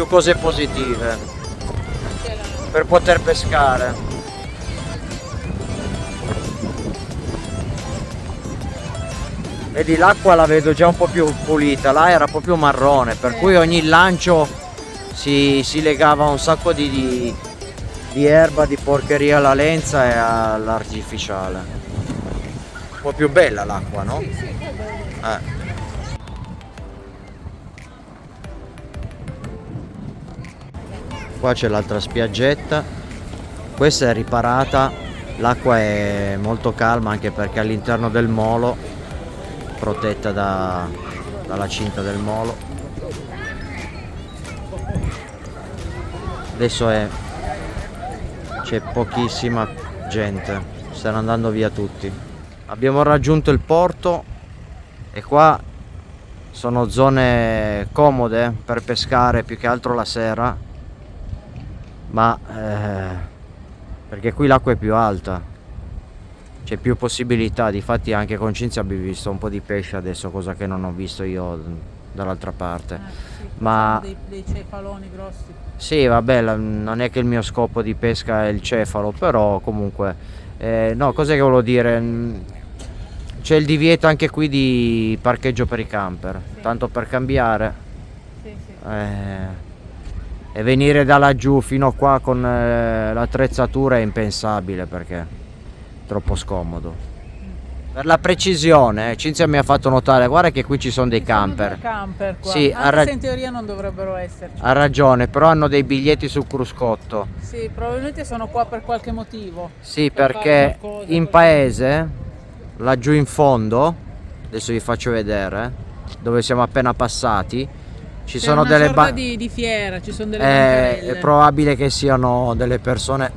cose positive per poter pescare. Vedi, l'acqua la vedo già un po' più pulita, là era proprio marrone, per cui ogni lancio si legava un sacco di erba, di porcheria alla lenza e all'artificiale. Un po' più bella l'acqua, no? Sì, è bello. Qua c'è l'altra spiaggetta, questa è riparata, l'acqua è molto calma anche perché all'interno del molo, protetta dalla cinta del molo. Adesso c'è pochissima gente, stanno andando via tutti. Abbiamo raggiunto il porto e qua sono zone comode per pescare più che altro la sera, ma perché qui l'acqua è più alta, c'è più possibilità. Difatti anche con Cinzia abbiamo visto un po' di pesce adesso, cosa che non ho visto io dall'altra parte. Sì, Ma dei cefaloni grossi. sì, vabbè, non è che il mio scopo di pesca è il cefalo, però comunque no, cos'è che volevo dire? C'è il divieto anche qui di parcheggio per i camper, Sì. tanto per cambiare. Sì. E venire da laggiù fino a qua con l'attrezzatura è impensabile perché è troppo scomodo. Per la precisione, Cinzia mi ha fatto notare, guarda che qui ci sono dei camper. Camper qua. Sì, anche se in teoria non dovrebbero esserci. Ha ragione, però hanno dei biglietti sul cruscotto. Sì, probabilmente sono qua per qualche motivo. Sì, Per perché fare qualcosa, in paese, laggiù in fondo, adesso vi faccio vedere, dove siamo appena passati, ci sono una delle sorta di fiera, ci sono delle bancarelle. è probabile che siano delle persone,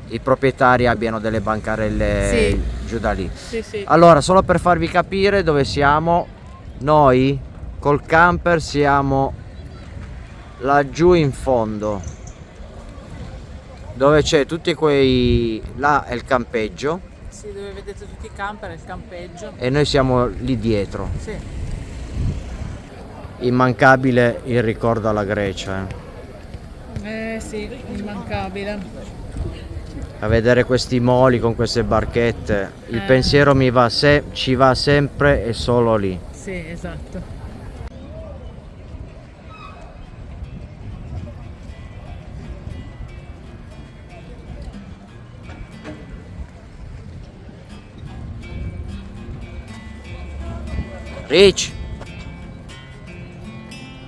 i proprietari abbiano delle bancarelle Sì. giù da lì. Sì. Allora, solo per farvi capire dove siamo, noi col camper siamo laggiù in fondo, dove c'è tutti quei... là è il campeggio. Sì, dove vedete tutti i camper e il campeggio. E noi siamo lì dietro. Sì. Immancabile il ricordo alla Grecia. Sì, immancabile. a vedere questi moli con queste barchette. Il pensiero ci va sempre e solo lì. Sì, esatto. Rich,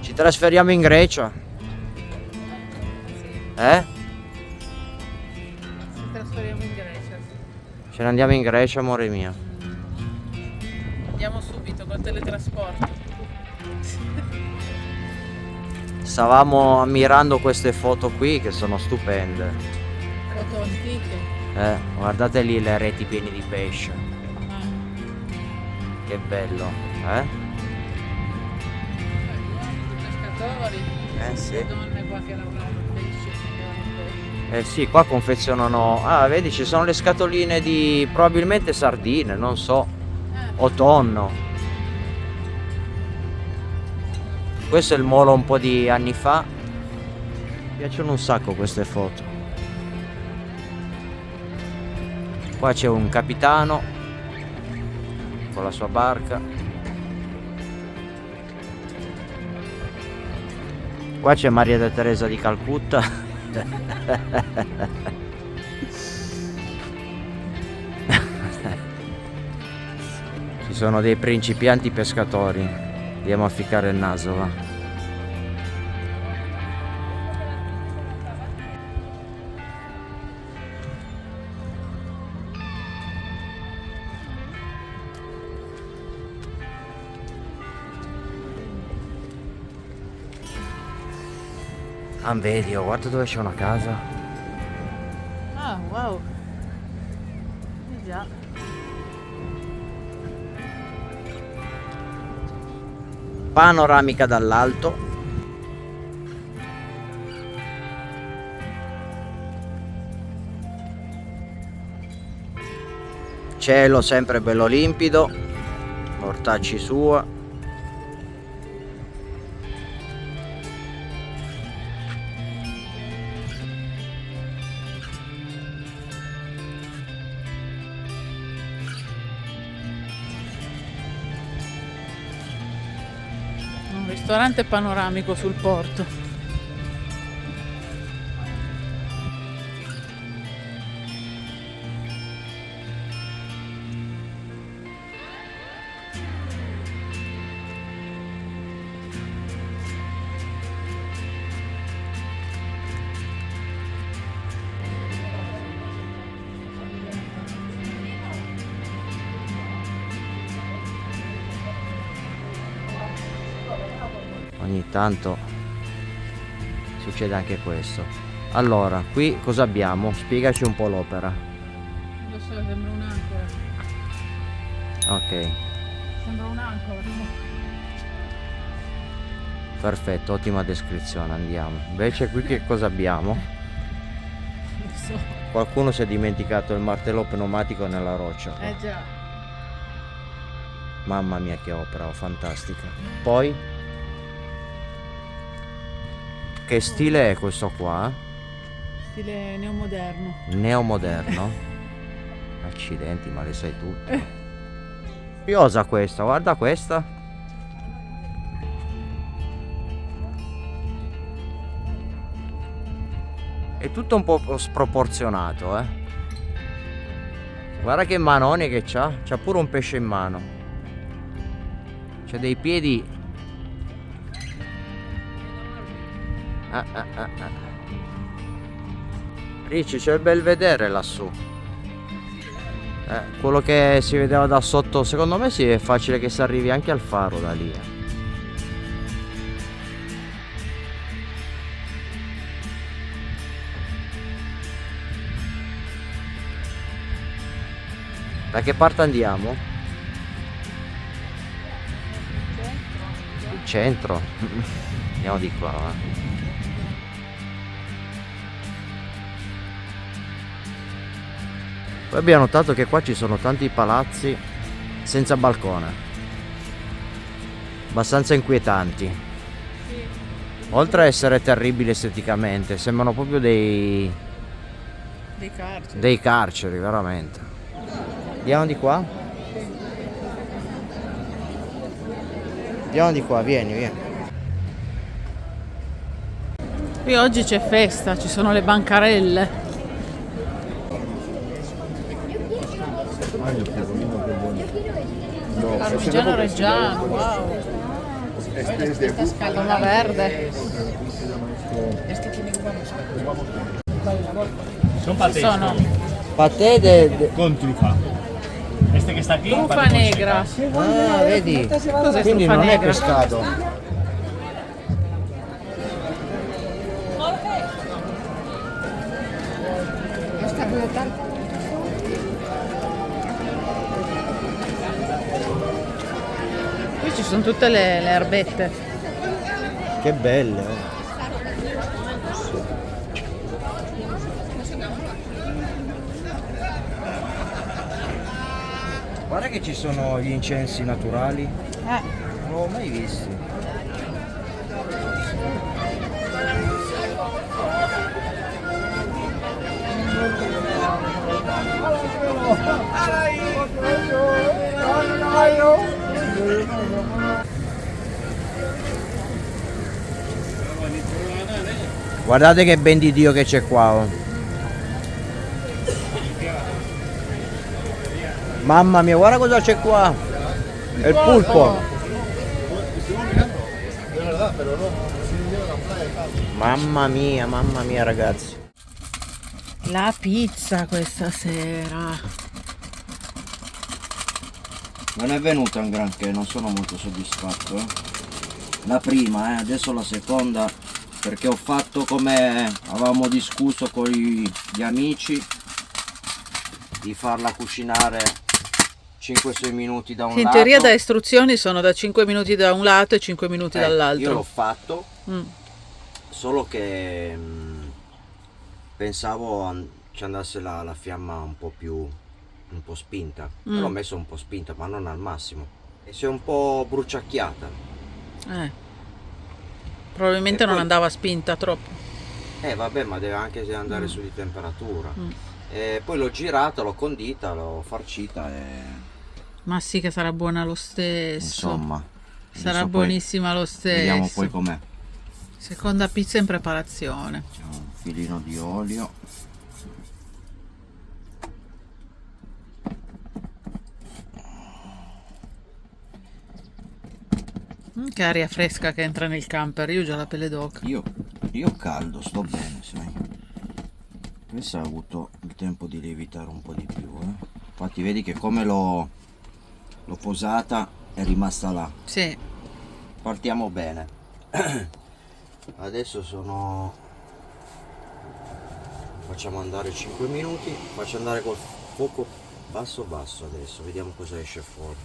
ci trasferiamo in Grecia? Ci trasferiamo in Grecia. Ce ne andiamo in Grecia, amore mio. Andiamo subito col teletrasporto. Stavamo ammirando queste foto qui che sono stupende. Foto antiche. Guardate lì le reti piene di pesce. Che bello, Pescatori. Sì. Le donne qua che lavorano pesce. Sì, qua confezionano. Ah, vedi, ci sono le scatoline di probabilmente sardine, non so, o tonno. Questo è il molo un po' di anni fa. Mi piacciono un sacco queste foto. Qua c'è un capitano con la sua barca. Qua c'è Maria de Teresa di Calcutta. Ci sono dei principianti pescatori. Andiamo a ficcare il naso, va. Ah, vedi, guarda dove c'è una casa. Ah, wow. Già. Panoramica dall'alto. Cielo sempre bello limpido. Ortaggi sua. Un ristorante panoramico sul porto. Ogni tanto succede anche questo. Allora, qui cosa abbiamo? Spiegaci un po' l'opera. Non lo so, sembra un'ancora. Ok, Sembra un'ancora. perfetto, ottima descrizione, andiamo. Invece qui che cosa abbiamo? Non so. Qualcuno si è dimenticato il martello pneumatico nella roccia. Già. Mamma mia che opera, fantastica. Poi, che stile è questo qua? Stile neomoderno. Neomoderno? Accidenti, ma le sai tutte. Curiosa questa, guarda questa. È tutto un po' sproporzionato, Guarda che manone che c'ha. C'ha pure un pesce in mano. C'ha dei piedi. Ricci, c'è il belvedere lassù. Quello che si vedeva da sotto, secondo me sì, è facile che si arrivi anche al faro da lì. Da che parte andiamo? Il centro. Andiamo di qua, Poi abbiamo notato che qua ci sono tanti palazzi senza balcone, abbastanza inquietanti. Oltre a essere terribili esteticamente, sembrano proprio dei Dei carceri. Dei carceri, veramente. Andiamo di qua? Andiamo di qua, vieni. Qui oggi c'è festa, ci sono le bancarelle. Parmigiano Reggiano, wow. Scalona verde. Son patés. Sono Patè de... Con trufa. Este que está aquí. truffa paté con negra. Ah, vedi? Cos'è Quindi truffa non è negra? pescato. Qui ci sono tutte le erbette. Che belle, oh. Guarda che ci sono gli incensi naturali. Non l'ho mai visti. Guardate che ben di Dio che c'è qua, oh. Mamma mia, guarda cosa c'è qua. È il pulpo. Mamma mia ragazzi. La pizza questa sera. Non è venuta un granché, non sono molto soddisfatto. La prima, adesso la seconda, perché ho fatto come avevamo discusso con gli amici, di farla cucinare 5-6 minuti da un In lato. teoria da istruzioni sono da 5 minuti da un lato e 5 minuti Io l'ho dall'altro. fatto, solo che pensavo ci andasse la fiamma un po' spinta. L'ho messo un po' spinta, ma non al massimo. E si è un po' bruciacchiata. Probabilmente E non poi- andava spinta troppo. Vabbè, ma deve anche andare su di temperatura. E poi l'ho girata, l'ho condita, l'ho farcita e Ma sì che sarà buona lo stesso. insomma. Sarà adesso poi buonissima lo stesso. Vediamo poi com'è. Seconda pizza in preparazione. Mettiamo un filino di olio. Che aria fresca che entra nel camper, io ho già la pelle d'oca. Io caldo, sto bene, sai. Questa ha avuto il tempo di lievitare un po' di più, Infatti vedi che come l'ho posata è rimasta là. Sì. Partiamo bene. Adesso facciamo andare 5 minuti, faccio andare col fuoco basso adesso, vediamo cosa esce fuori.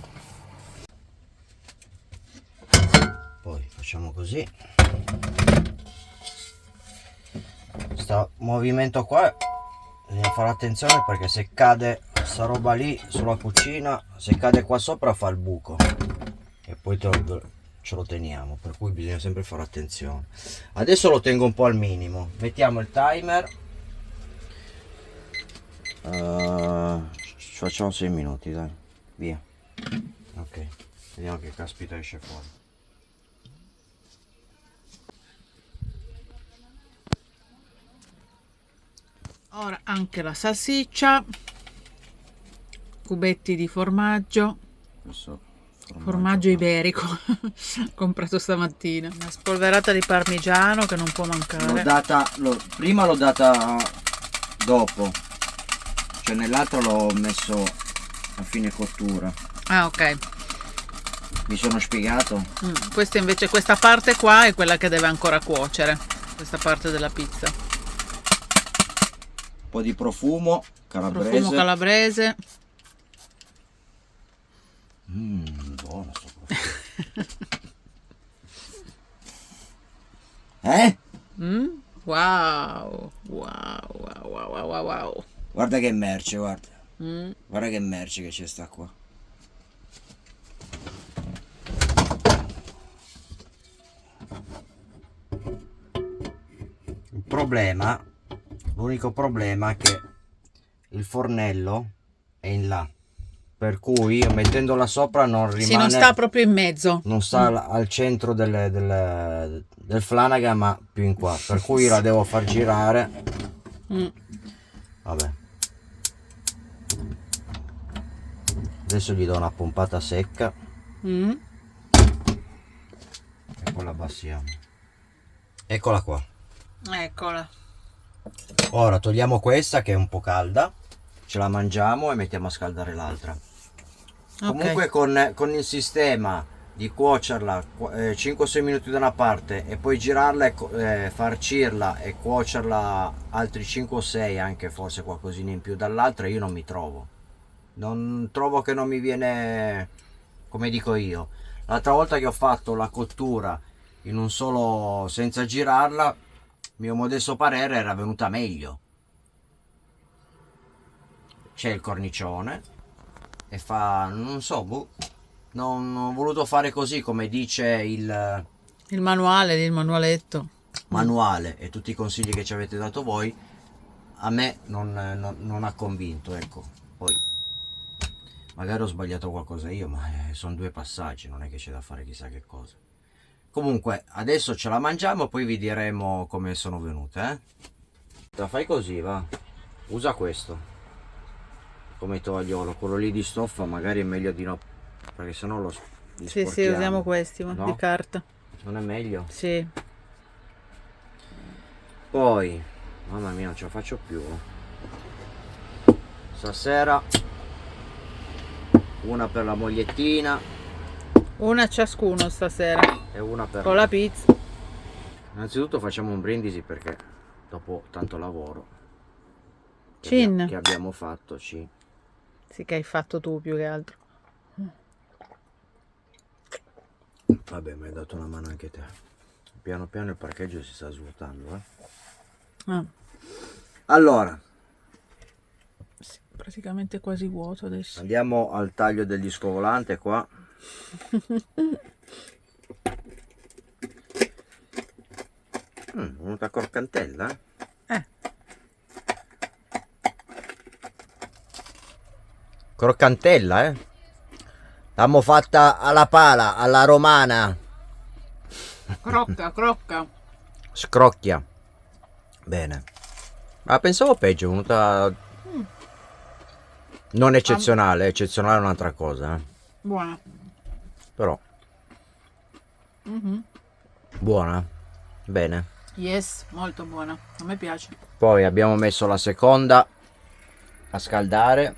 Poi facciamo così. Questo movimento qua bisogna fare attenzione, perché se cade sta roba lì sulla cucina, se cade qua sopra fa il buco e poi ce lo teniamo, per cui bisogna sempre fare attenzione. Adesso lo tengo un po' al minimo, mettiamo il timer, ci facciamo 6 minuti, dai, via. Ok, vediamo che caspita esce fuori. Ora anche la salsiccia, cubetti di formaggio, Questo formaggio iberico comprato stamattina, una spolverata di parmigiano che non può mancare. Prima l'ho data dopo, cioè nell'altra l'ho messo a fine cottura. Ah, ok. Mi sono spiegato? Questa invece, questa parte qua è quella che deve ancora cuocere, questa parte della pizza. Un po' di profumo calabrese. Profumo calabrese. Buono sto profumo. Wow, wow, wow, wow, wow, wow. Guarda che merce, guarda. Guarda che merce che c'è sta qua. L'unico problema è che il fornello è in là, per cui io mettendola sopra non rimane, Sì, non sta proprio in mezzo. non sta al centro del Flanagan, ma più in qua, per cui la devo far girare. Vabbè, adesso gli do una pompata secca e poi la abbassiamo. Eccola qua. Eccola. Ora togliamo questa che è un po' calda, ce la mangiamo e mettiamo a scaldare l'altra. Comunque con il sistema di cuocerla 5-6 minuti da una parte e poi girarla e farcirla e cuocerla altri 5-6, anche forse qualcosina in più dall'altra, io non mi trovo. Non trovo, che non mi viene come dico io. L'altra volta che ho fatto la cottura in un solo, senza girarla, mio modesto parere, era venuta meglio. C'è il cornicione e fa, non so, non ho voluto fare così come dice il manuale, il manualetto. manuale e tutti i consigli che ci avete dato voi. A me non ha convinto, ecco. Poi magari ho sbagliato qualcosa io, ma sono 2 passaggi, non è che c'è da fare chissà che cosa. Comunque adesso ce la mangiamo e poi vi diremo come sono venute, La fai così, va. Usa questo come tovagliolo, quello lì di stoffa magari è meglio di no, perché sennò lo Sì, sporchiamo. sì, usiamo questi, No? di carta. Non è meglio? Sì. Poi, mamma mia, non ce la faccio più. Stasera una per la mogliettina Una ciascuno stasera. e una per Con la pizza. Innanzitutto facciamo un brindisi, perché dopo tanto lavoro Cin. che abbiamo fatto, sì, Che hai fatto tu più che altro. vabbè, mi hai dato una mano anche te. Piano piano il parcheggio si sta svuotando, Allora, Sì, praticamente quasi vuoto adesso. andiamo al taglio del disco volante qua. Venuta croccantella, croccantella, l'abbiamo fatta alla pala, alla romana. Crocca, crocca. Scrocchia bene, ma pensavo peggio, è venuta non eccezionale. Eccezionale è un'altra cosa, Buona. però buona, bene. Yes, molto buona. A me piace. Poi abbiamo messo la seconda a scaldare,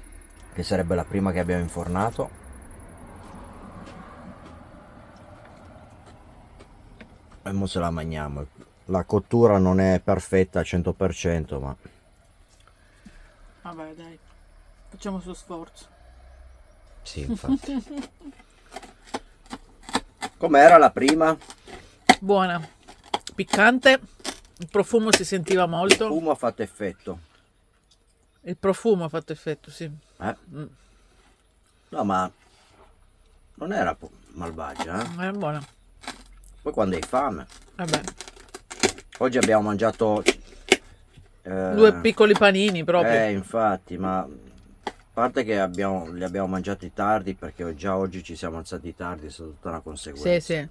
che sarebbe la prima che abbiamo infornato. E mo se la mangiamo. La cottura non è perfetta al 100%, ma Vabbè, dai. Facciamo suo sforzo. sì, infatti. Com'era la prima? Buona. Piccante. Il profumo si sentiva molto. Il fumo ha fatto effetto. Il profumo ha fatto effetto, sì. No, ma non era malvagia, Era buona. Poi quando hai fame. Vabbè. Oggi abbiamo mangiato 2 piccoli panini proprio. infatti, ma a parte che li abbiamo mangiati tardi, perché già oggi ci siamo alzati tardi, è stata tutta una conseguenza. Sì.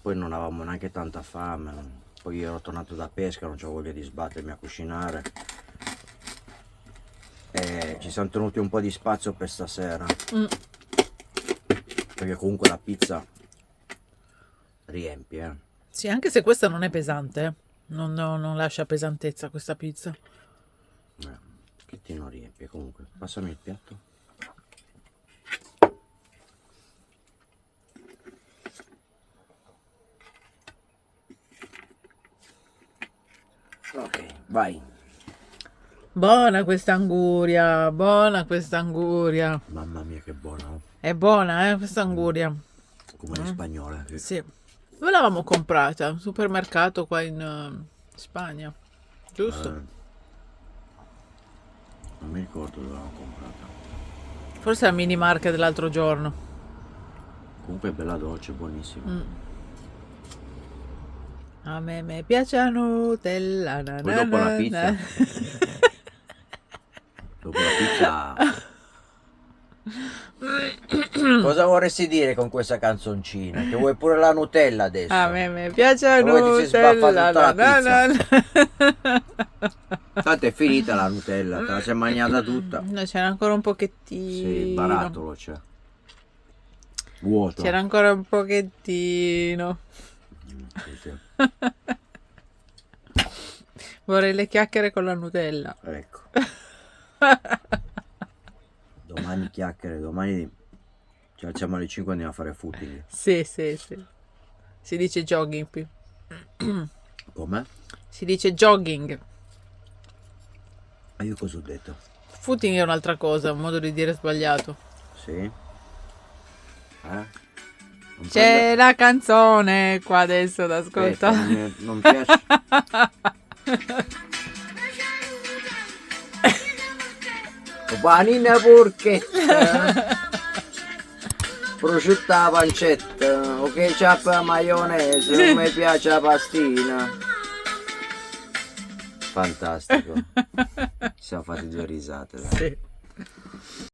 Poi non avevamo neanche tanta fame. Poi io ero tornato da pesca, non c'ho voglia di sbattermi a cucinare. E ci siamo tenuti un po' di spazio per stasera. Perché comunque la pizza riempie, Sì, anche se questa non è pesante. Non lascia pesantezza questa pizza. Che ti non riempie. Comunque, passami il piatto. Ok, vai. Buona questa anguria. Buona questa anguria. Mamma mia, che buona. È buona, questa anguria. Come le spagnole. Sì. Dove l'avevamo comprata? Un supermercato qua in Spagna. Giusto? Non mi ricordo dove l'avevamo comprata. Forse al mini market dell'altro giorno. Comunque è bella dolce, buonissima. A me piace la Nutella. Poi dopo la pizza Dopo la pizza. Cosa vorresti dire con questa canzoncina? Che vuoi pure la Nutella adesso? A me piace la Poi ti sei Nutella. sbaffato tutta la No. Tanto è finita la Nutella, te la sei mangiata tutta. No, c'era ancora un pochettino. Sì, il barattolo c'è. Vuoto. C'era ancora un pochettino. Sì, sì. Vorrei le chiacchiere con la Nutella. Ecco. Domani chiacchiere, domani ci alziamo alle 5 e andiamo a fare footing. Sì. Si dice jogging qui. Com'è? Si dice jogging. Ma io cosa ho detto? Footing è un'altra cosa, un modo di dire sbagliato. Sì? Non C'è la canzone qua adesso da Aspetta, ascoltare. non piace. Panina porchetta, prosciutto alla pancetta, o ketchup e maionese, non mi piace la pastina. Fantastico. Siamo fatti due risate. Dai. Sì.